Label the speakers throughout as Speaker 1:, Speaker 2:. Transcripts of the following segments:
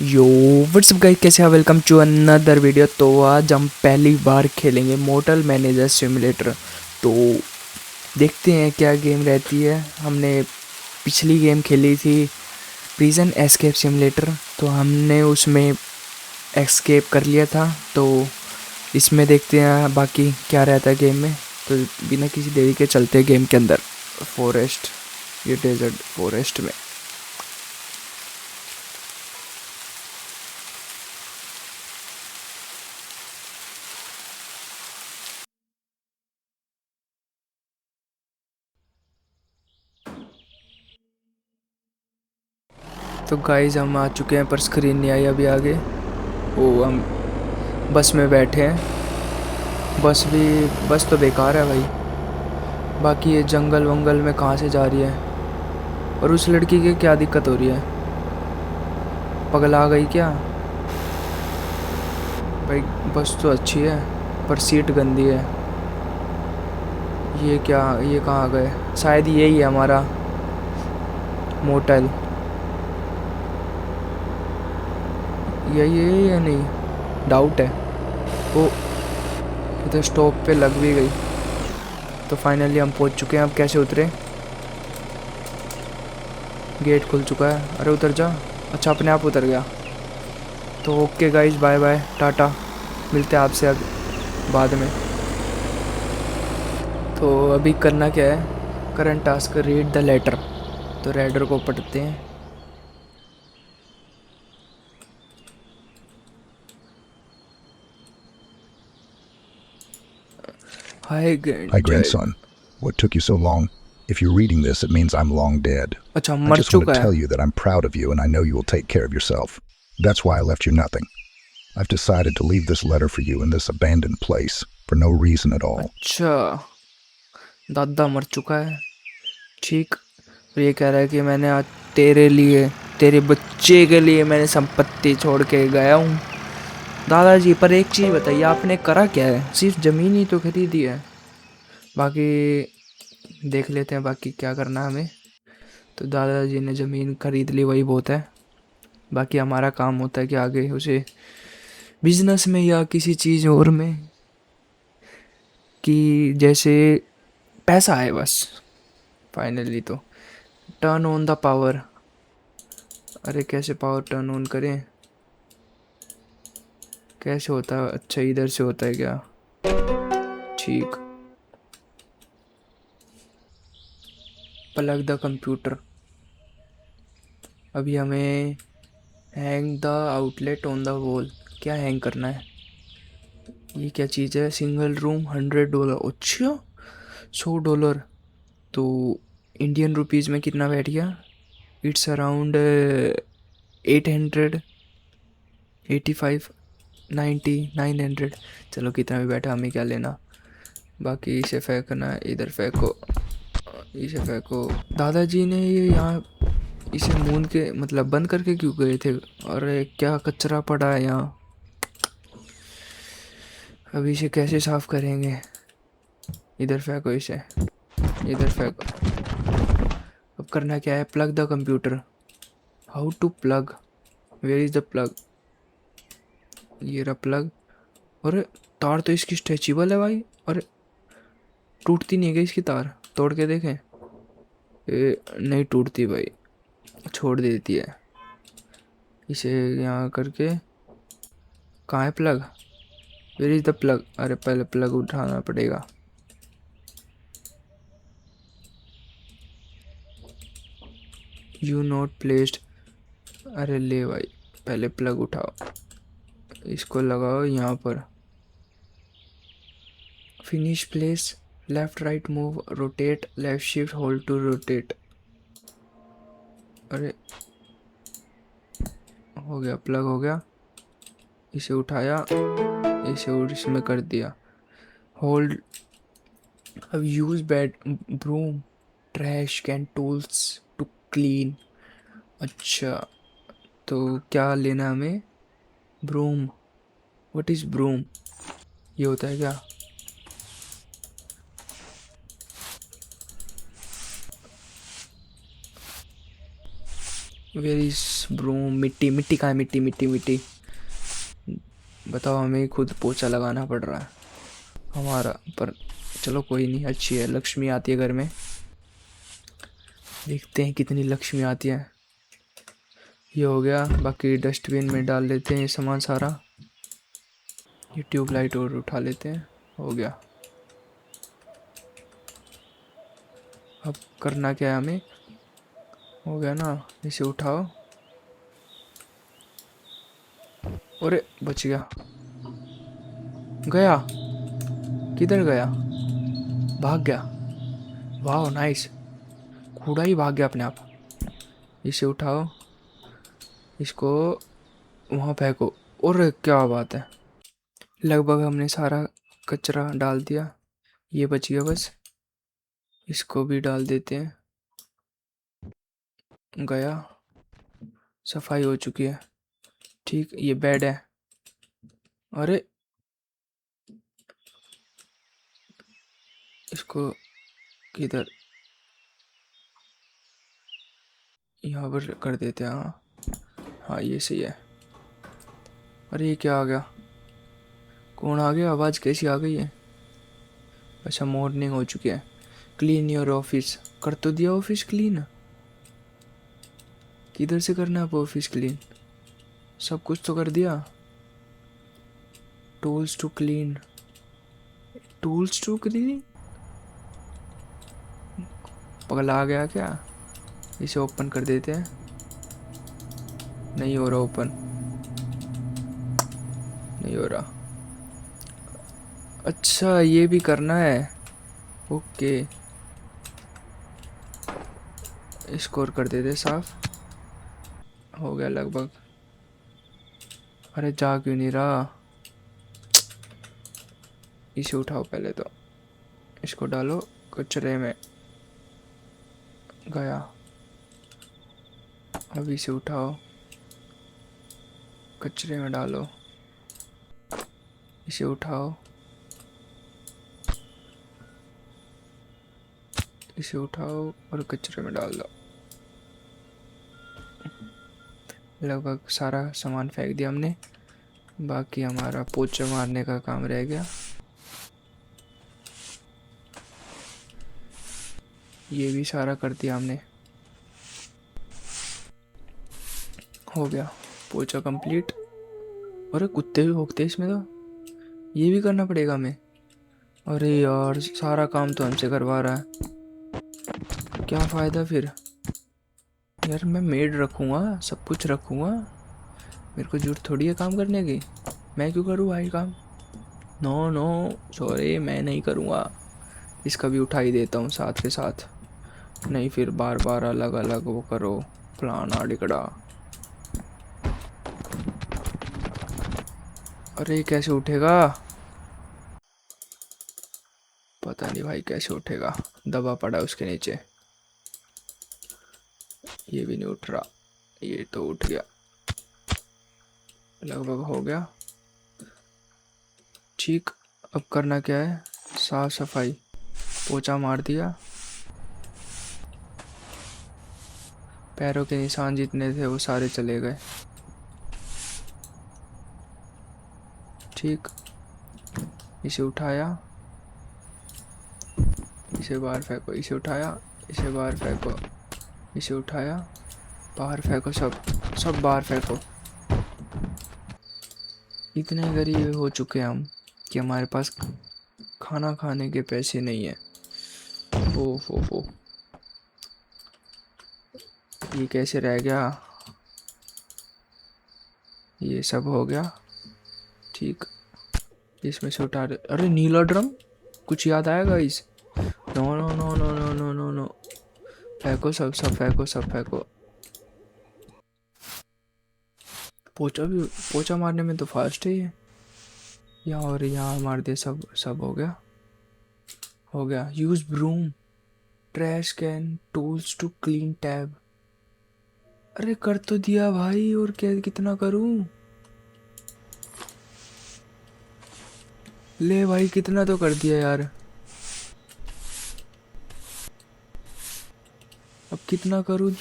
Speaker 1: यो WhatsApp guys, कैसे हैं? Welcome to another video. तो आज हम पहली बार खेलेंगे मोटल मैनेजर सिमुलेटर। तो देखते हैं क्या गेम रहती है। हमने पिछली गेम खेली थी प्रिजन एस्केप सिमुलेटर, तो हमने उसमें एस्केप कर लिया था। तो इसमें देखते हैं बाकी क्या रहता है गेम में। तो बिना किसी देरी के चलते हैं गेम के अंदर। फॉरेस्ट, ये डेजर्ट फॉरेस्ट में। तो गाइस हम आ चुके हैं, पर स्क्रीन नहीं आई अभी आगे। वो हम बस में बैठे हैं। बस तो बेकार है भाई। बाकी ये जंगल वंगल में कहाँ से जा रही है? और उस लड़की की क्या दिक्कत हो रही है? पगला गई क्या भाई? बस तो अच्छी है पर सीट गंदी है। ये क्या, ये कहाँ गए? शायद यही है हमारा मोटल। यही है या नहीं, डाउट है। वो इधर स्टॉप पे लग भी गई। तो फाइनली हम पहुंच चुके हैं। अब कैसे उतरे? गेट खुल चुका है। अरे उतर जा। अच्छा, अपने आप उतर गया। तो okay guys, bye bye, tata. मिलते हैं आपसे अब बाद में। तो अभी करना क्या है? Current task, read the letter. तो रेडर को पढ़ते हैं। हाय
Speaker 2: Hi,
Speaker 1: ग्रैंडचाइल्ड।
Speaker 2: grandson. What took you so long? If you're reading this, it means I'm long dead.
Speaker 1: अच्छा,
Speaker 2: I
Speaker 1: मर
Speaker 2: just want
Speaker 1: चुका
Speaker 2: to
Speaker 1: है।
Speaker 2: tell you that I'm proud of you and I know you will take care of yourself. That's why I left you nothing. I've decided to leave this letter for you in this abandoned place for no reason at all.
Speaker 1: अच्छा, दादा मर चुका है। ठीक। और ये कह रहा है कि मैंने आज तेरे लिए, तेरे बच्चे के लिए मैंने संपत्ति छोड़ के गया हूँ। दादाजी, पर एक चीज़ बताइए, आपने करा क्या है? सिर्फ ज़मीन ही तो खरीदी है। बाकी देख लेते हैं बाकी क्या करना है हमें। तो दादाजी ने ज़मीन खरीद ली, वही बहुत है। बाकी हमारा काम होता है कि आगे उसे बिजनेस में या किसी चीज़ और में, कि जैसे पैसा है बस। फाइनली तो टर्न ऑन द पावर। अरे कैसे पावर टर्न ऑन करें? कैसे होता है? अच्छा, इधर से होता है क्या? ठीक। Plug the computer. अभी हमें hang the outlet on the wall. क्या हैंग करना है? ये क्या चीज़ है? Single room $100। अच्छा, $100। तो इंडियन रुपीज़ में कितना बैठ गया? It's around 800, 85, 90, 900। चलो कितना भी बैठा, हमें क्या लेना। बाकी इसे फेंकना है, इधर फेंको, इसे फेंको। दादाजी ने ये यहाँ इसे मूंद के, मतलब बंद करके क्यों गए थे? और क्या कचरा पड़ा है यहाँ। अभी इसे कैसे साफ करेंगे? इधर फेंको इसे, इधर फेंको। अब करना क्या है? Plug the computer. How to plug? Where is the plug? ये रहा प्लग। अरे तार तो इसकी स्ट्रेचेबल है भाई। अरे टूटती नहीं है क्या इसकी तार? तोड़ के देखें। नहीं टूटती भाई, छोड़ देती है। इसे यहाँ करके, कहाँ है plug? Where is the plug? अरे पहले प्लग उठाना पड़ेगा। You not placed. अरे ले भाई, पहले प्लग उठाओ, इसको लगाओ यहाँ पर। Finish place, left right move, rotate, left shift hold to rotate. अरे हो गया, प्लग हो गया। इसे उठाया, इसे और इसमें कर दिया होल्ड। अब use bed broom, trash can tools to clean. अच्छा, तो क्या लेना है हमें? ब्रूम। What is broom? ये होता है क्या? Very broom. मिट्टी मिट्टी कहाँ है? मिट्टी मिट्टी मिट्टी। बताओ, हमें खुद पोछा लगाना पड़ रहा है हमारा। पर चलो कोई नहीं, अच्छी है। लक्ष्मी आती है घर में। देखते हैं कितनी लक्ष्मी आती है। ये हो गया। बाकी डस्टबिन में डाल लेते हैं ये सामान सारा। ये ट्यूबलाइट और उठा लेते हैं। हो गया। अब करना क्या है हमें? हो गया ना, इसे उठाओ। अरे बच गया। गया? किधर गया? भाग गया। वाह नाइस। कूड़ा ही भाग गया अपने आप। इसे उठाओ, इसको वहाँ फेंको। और क्या बात है, लगभग हमने सारा कचरा डाल दिया। ये बच गया बस, इसको भी डाल देते हैं। गया। सफाई हो चुकी है। ठीक, ये बेड है। अरे इसको किधर? यहाँ पर कर देते हैं। हाँ हाँ, ये सही है। अरे ये क्या आ गया? कौन आ गया? आवाज़ कैसी आ गई है? अच्छा, मॉर्निंग हो चुकी है। Clean your office. कर तो दिया ऑफिस क्लीन। किधर से करना है अब ऑफिस क्लीन? सब कुछ तो कर दिया। Tools to clean. Tools to clean? पगला आ गया क्या? इसे ओपन कर देते हैं। नहीं हो रहा ओपन, नहीं हो रहा। अच्छा, ये भी करना है। ओके, स्कोर कर देते साफ। हो गया लगभग। अरे जा क्यों नहीं रहा? इसे उठाओ पहले तो। इसको डालो कचरे में। गया। अब इसे उठाओ, कचरे में डालो। इसे उठाओ, इसे उठाओ और कचरे में डाल दो। लगभग सारा सामान फेंक दिया हमने। बाकी हमारा पोछा मारने का काम रह गया। ये भी सारा कर दिया हमने। हो गया पोछा कंप्लीट। अरे कुत्ते भी भौंकते हैं इसमें तो। ये भी करना पड़ेगा हमें? अरे यार, सारा काम तो हमसे करवा रहा है, क्या फ़ायदा फिर? यार मैं मेड रखूँगा, सब कुछ रखूँगा। मेरे को जरूरत थोड़ी है काम करने की। मैं क्यों करूँ भाई काम? नो नो, सॉरी, मैं नहीं करूँगा। इसका भी उठा ही देता हूँ साथ के साथ। नहीं फिर बार बार अलग अलग वो करो, फलाना डिकड़ा। अरे कैसे उठेगा? पता नहीं भाई कैसे उठेगा। दबा पड़ा है उसके नीचे। ये भी नहीं उठ रहा। ये तो उठ गया। लगभग हो गया। ठीक, अब करना क्या है? साफ सफाई। पोछा मार दिया। पैरों के निशान जितने थे वो सारे चले गए। ठीक, इसे उठाया, इसे बाहर फेंको। इसे उठाया, इसे बाहर फेंको। इसे उठाया, बाहर फेंको। सब सब बाहर फेंको। इतने गरीब हो चुके हैं हम कि हमारे पास खाना खाने के पैसे नहीं है। ओ ये कैसे रह गया? ये सब हो गया। ठीक, इसमें से उठा दे। अरे नीला ड्रम, कुछ याद आएगा इस? No no no no no no no no. फेंको, सब सब फेंको, सब फेंको। पोछा भी, पोछा मारने में तो फास्ट है ये। यहाँ और यहाँ मार दे। सब सब हो गया। हो गया। Use broom, trash can, tools to clean tab. अरे कर तो दिया भाई, और क्या कितना करूं? ले भाई, कितना तो कर दिया यार। अब कितना करूं?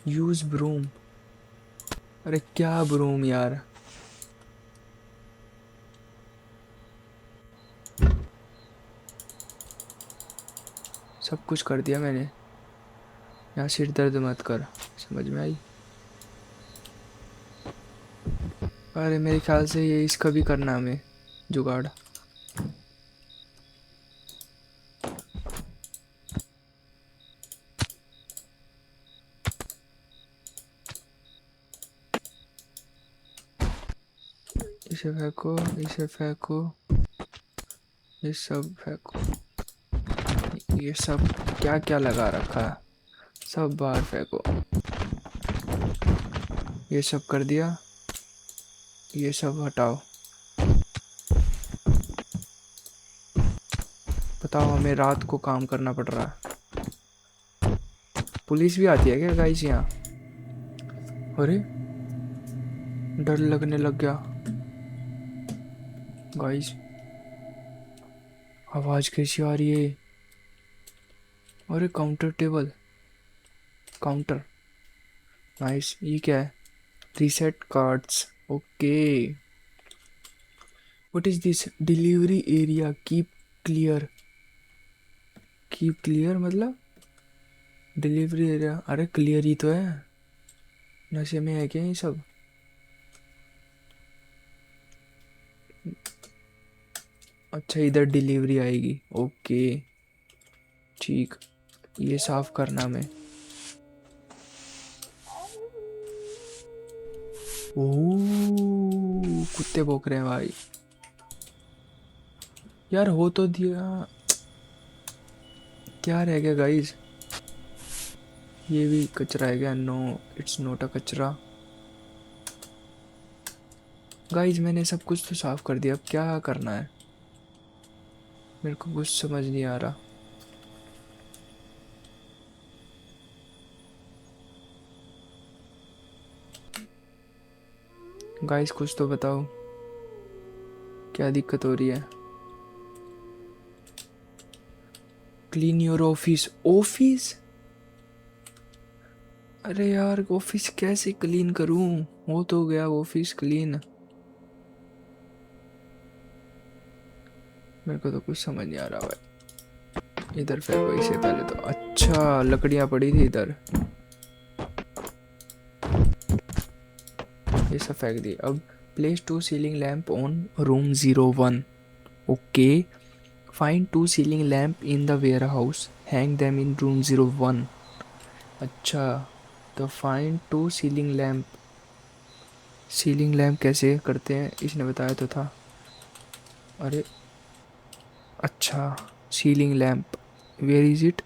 Speaker 1: Use broom. अरे क्या ब्रूम यार। सब कुछ कर दिया मैंने। यहाँ सिर दर्द मत कर। समझ में आई। अरे मेरे ख्याल से ये इसका भी करना हमें जुगाड़। इसे फेंको, इसे फेंको, ये सब फेंको। ये सब क्या क्या लगा रखा है, सब बाहर फेंको। ये सब कर दिया, ये सब हटाओ। बताओ, हमें रात को काम करना पड़ रहा है। पुलिस भी आती है क्या गाइस यहाँ? अरे डर लगने लग गया गाइस। आवाज कैसी आ रही है? अरे काउंटर टेबल, काउंटर। नाइस। ये क्या है? Reset cards. Okay. What is this? Delivery area keep clear. Keep clear मतलब डिलीवरी एरिया। अरे क्लियर ही तो है। नशे में है क्या ये सब? अच्छा, इधर डिलीवरी आएगी। ओके ठीक। ये साफ करना मैं। ओह कुत्ते भौंक रहे हैं भाई। यार हो तो दिया। क्या रह गया गाइस? ये भी कचरा है क्या? नो, इट्स नोट अ कचरा। गाइस मैंने सब कुछ तो साफ कर दिया, अब क्या करना है? मेरे को कुछ समझ नहीं आ रहा। गाइस कुछ तो बताओ, क्या दिक्कत हो रही है? Clean your office. ऑफिस? अरे यार ऑफिस कैसे क्लीन करूं? हो तो गया ऑफिस क्लीन। मेरे को तो कुछ समझ नहीं आ रहा भाई। इधर फेंको इसे पहले तो। अच्छा लकड़ियां पड़ी थी इधर, ये सब फेंक दी। अब place 2 ceiling lamp on room 01। Okay. Find 2 ceiling lamp in the warehouse, hang them in room 01। अच्छा तो find 2 ceiling lamp. Ceiling lamp कैसे करते हैं इसने बताया तो था। अरे अच्छा, ceiling lamp, where is it?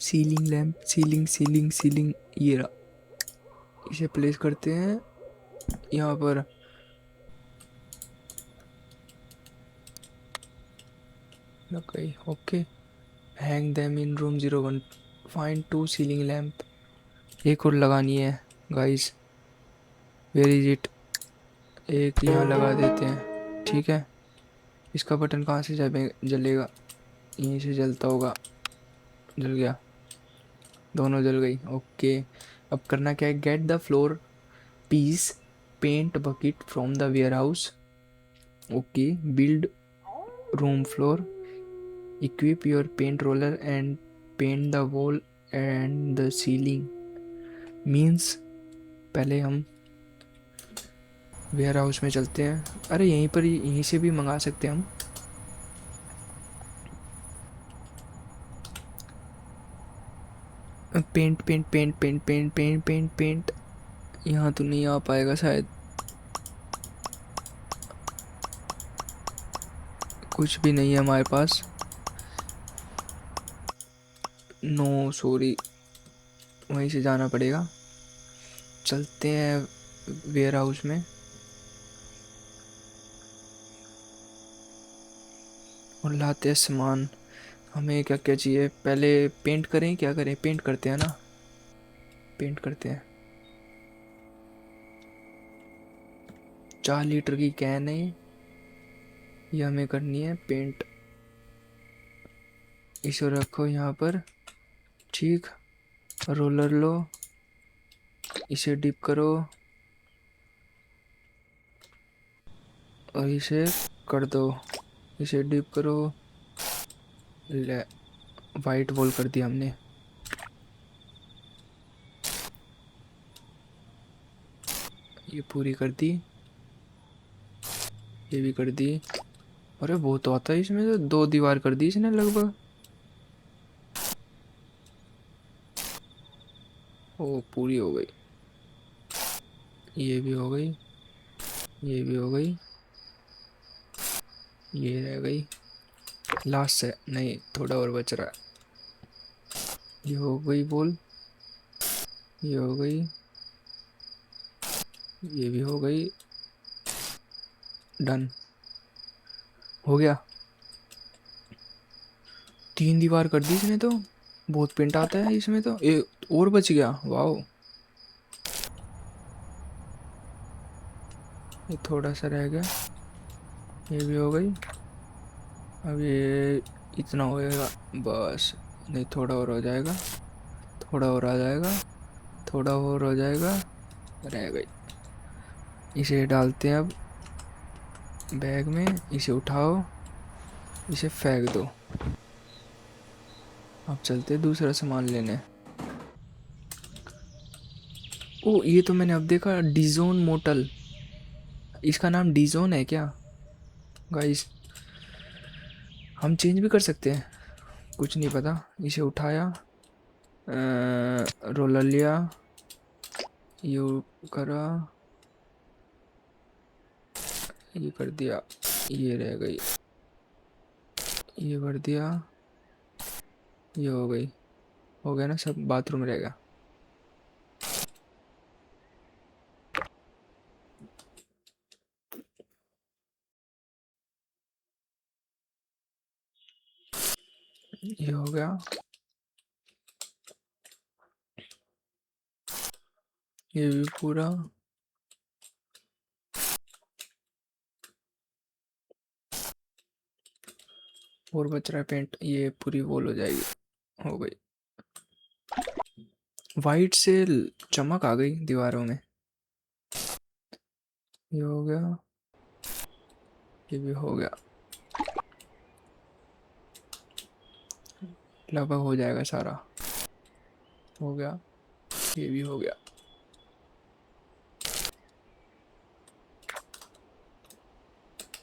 Speaker 1: Ceiling lamp, ceiling ceiling ceiling, ये रहा। इसे प्लेस करते हैं यहाँ पर। लग गई। Okay. Hang them in room 01। Find 2 ceiling lamp. एक और लगानी है गाइस, वेयर इज इट? एक यहाँ लगा देते हैं, ठीक है। इसका बटन कहाँ से जलेगा? यहीं से जलता होगा। जल गया, दोनों जल गई। ओके। अब करना क्या है? Get the floor piece paint bucket from the warehouse. Okay. Build room floor, equip your paint roller and paint the wall and the ceiling. Means पहले हम वेयर हाउस में चलते हैं। अरे यहीं पर यहीं से भी मंगा सकते हैं हम। Paint paint paint paint paint paint paint paint. यहाँ तो नहीं आ पाएगा शायद। कुछ भी नहीं है हमारे पास। नो सॉरी, वहीं से जाना पड़ेगा। चलते हैं वेयर हाउस में और लाते हैं सामान। हमें क्या क्या चाहिए? पहले पेंट करें, क्या करें? पेंट करते हैं ना, पेंट करते हैं। 4 लीटर की कैन है ये हमें करनी है पेंट। इसे रखो यहाँ पर, ठीक। रोलर लो, इसे डिप करो और इसे कर दो, इसे डिप करो। ले, वाइट वॉल कर दिया हमने। ये पूरी कर दी, ये भी कर दी। अरे वो तो आता है इसमें, तो 2 दीवार कर दी इसने लगभग। ओ पूरी हो गई, ये भी हो गई, ये भी हो गई, ये रह गई लास्ट है, नहीं थोड़ा और बच रहा है। ये हो गई बोल, ये हो गई, ये भी हो गई, डन हो गया। 3 दीवार कर दी इसने तो, बहुत पिंट आता है इसमें तो। एक और बच गया, वाओ। ये थोड़ा सा रह गया, ये भी हो गई। अब ये इतना होएगा बस, नहीं थोड़ा और हो जाएगा, थोड़ा और आ जाएगा, थोड़ा और हो जाएगा, रह गई। इसे डालते हैं अब बैग में, इसे उठाओ, इसे फेंक दो। अब चलते हैं दूसरा सामान लेने। ओ ये तो मैंने अब देखा, डिजोन मोटल, इसका नाम डिजोन है क्या गाइस? हम चेंज भी कर सकते हैं, कुछ नहीं पता। इसे उठाया, रोलर लिया, यू करा, ये कर दिया, ये रह गई, ये कर दिया, ये हो गई। हो गया ना सब, बाथरूम रह गया। ये हो गया, ये भी पूरा। और बच रहा है पेंट, ये पूरी वॉल हो जाएगी, हो गई। वाइट से चमक आ गई दीवारों में। ये हो गया, ये भी हो गया, लगभग हो जाएगा सारा। हो गया, ये भी हो गया।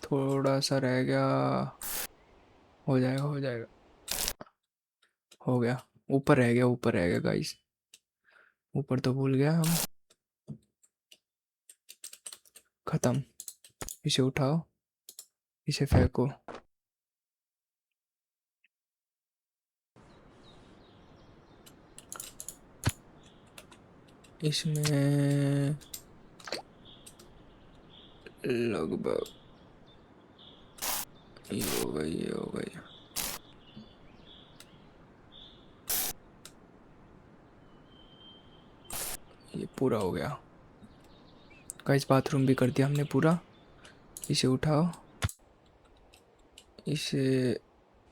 Speaker 1: थोड़ा सा रह गया, हो जाएगा हो जाएगा, हो गया। ऊपर रह गया, ऊपर रह गया गाइस, ऊपर तो भूल गया हम। खत्म, इसे उठाओ, इसे फेंको। इसमें लगभग ये हो गई, ये हो गई। ये पूरा हो गया गाइस, बाथरूम भी कर दिया हमने पूरा। इसे उठाओ, इसे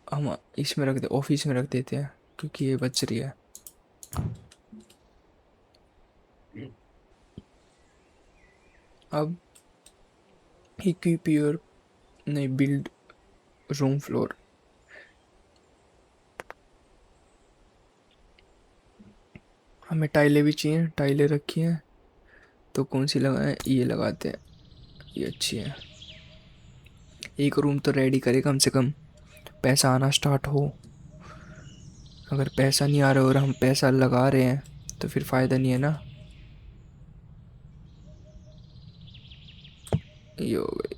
Speaker 1: हम इसमें रख दे, ऑफिस में रख देते हैं क्योंकि ये बच रही है। अब इक्विप योर, नहीं बिल्ड रूम फ्लोर। हमें टाइलें भी चाहिए, टाइलें रखी हैं तो कौन सी लगाएं, ये लगाते हैं, ये अच्छी है। एक रूम तो रेडी करे कम से कम, पैसा आना स्टार्ट हो। अगर पैसा नहीं आ रहा और हम पैसा लगा रहे हैं तो फिर फ़ायदा नहीं है ना। ये हो गई,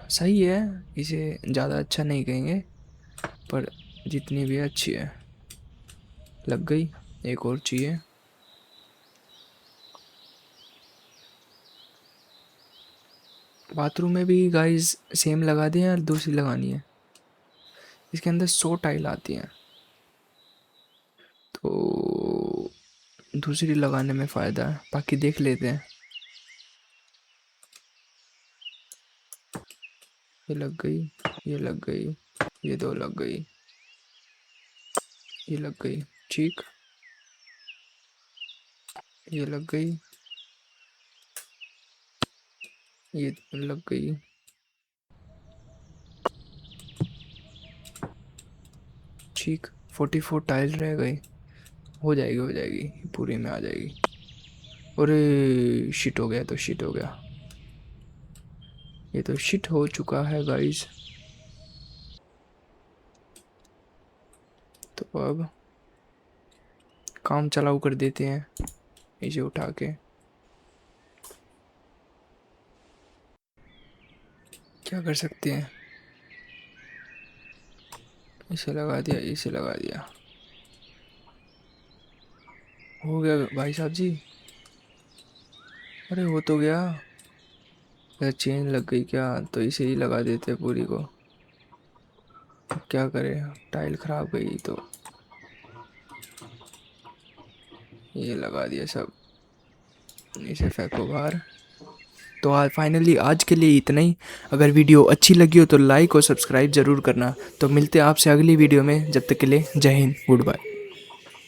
Speaker 1: सही है। इसे ज़्यादा अच्छा नहीं कहेंगे पर जितनी भी है अच्छी है। लग गई, एक और चाहिए। बाथरूम में भी गाइस सेम लगा दें या दूसरी लगानी है? इसके अंदर 100 टाइल आती हैं तो दूसरी लगाने में फ़ायदा है, बाकी देख लेते हैं। ये लग गई, ये लग गई, ये 2 लग गई, ये लग गई, ठीक। ये लग गई, ये लग गई। ठीक, 44 टाइल रह गई। हो जाएगी, हो जाएगी, पूरी में आ जाएगी। अरे शिट हो गया, तो शिट हो गया, ये तो शिट हो चुका है गाइस। तो अब काम चलाऊ कर देते हैं इसे उठा के। क्या कर सकते हैं, इसे लगा दिया, इसे लगा दिया, हो गया भाई साहब जी। अरे हो तो गया यार, चेन लग गई क्या, तो इसे ही लगा देते पूरी को। अब क्या करें, टाइल खराब गई तो ये लगा दिया सब, इसे फेंको बाहर। तो आज फाइनली आज के लिए इतना ही। अगर वीडियो अच्छी लगी हो तो लाइक और सब्सक्राइब ज़रूर करना। तो मिलते हैं आपसे अगली वीडियो में, जब तक के लिए जय हिंद, गुड बाय।